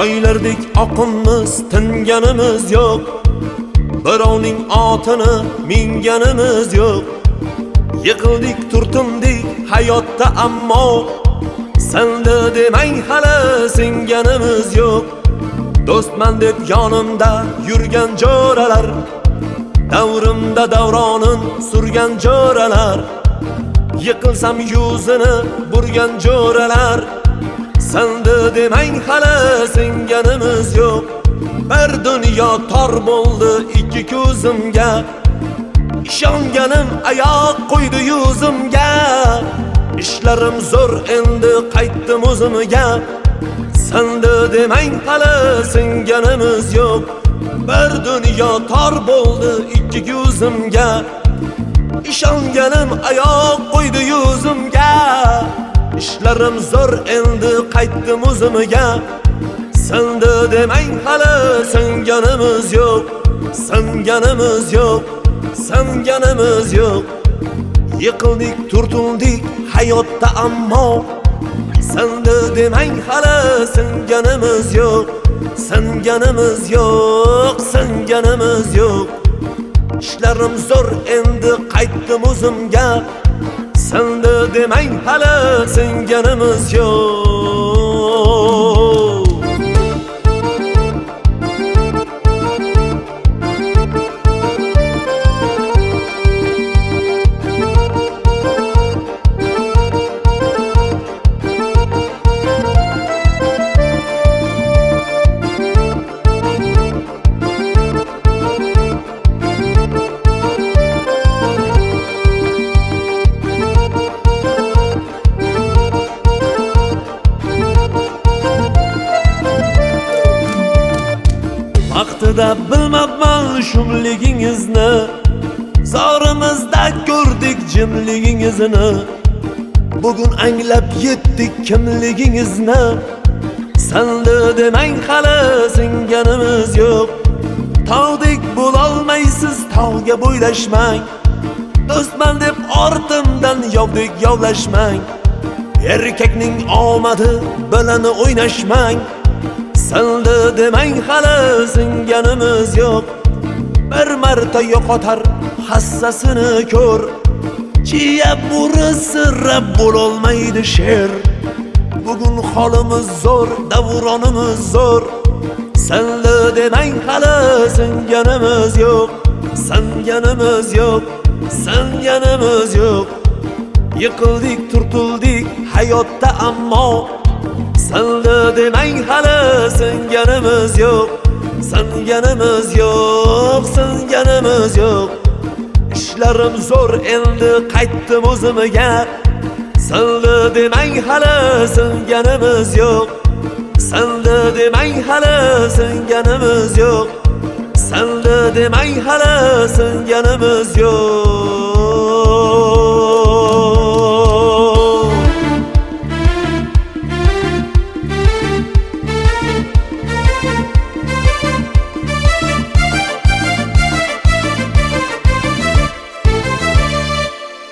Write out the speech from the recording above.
Soylardek oqimiz tinganimiz yo'q. Birovning otini minganimiz yo'q. Yiqildik, turtindik hayotda ammo senda demang hali singanimiz yo'q. Do'stman deb yonimda yurgan jo'ralar, davrimda davronin surgan jo'ralar, yiqilsam yuzini burgan jo'ralar, senda demang hali singanimiz yo'q. Bir dunyo tor bo'ldi ikki ko'zimga, ishonganim oyoq qo'ydi yuzimga. Ishlarim zo'r endi qaytdim o'zimga, senda demang hali singanimiz yo'q. Bir dunyo tor bo'ldi ikki ko'zimga, ishonganim oyoq qo'ydi yuzimga. Ishlarim zo'r endi qaytdim o'zimga, senda demang hali singanimiz yo'q. Singanimiz yo'q, singanimiz yo'q. Yiqildik, turtindik hayotda ammo senda demang hali singanimiz yo'q. Singanimiz yo'q, singanimiz yo'q. Ishlarim zo'r endi qaytdim o'zimga, senda demang hali singanimiz yo'q. Vaqtida bilmabman shumligingizni, zorimizda ko'rdik jimligingizni. Bugun anglab yetdik kimligingizni, senda demang hali singanimiz yo'q. Tog'dek bo'lolmaysiz, tog'ga bo'ylashmang. Do'stman deb ortimdan yovdek yovlashmang. Erkakning omadi bilan o'ynashmang. Senda demang hali singanimiz yo'q. Bir marta yo'qotar hassasini ko'r. Chiya burisi rab bo'lolmaydi sher. Bugun holimiz zo'r, davronimiz zo'r. Senda demang hali singanimiz yo'q. Singanimiz yo'q, singanimiz yo'q. Yiqildik, turtildik hayotda ammo senda demang hali singanimiz yo'q. Singanimiz yo'q, singanimiz yo'q. Ishlarim zo'r endi qaytdim o'zimga, senda demang hali singanimiz yo'q. Senda demang hali singanimiz yo'q. Senda demang hali singanimiz yo'q.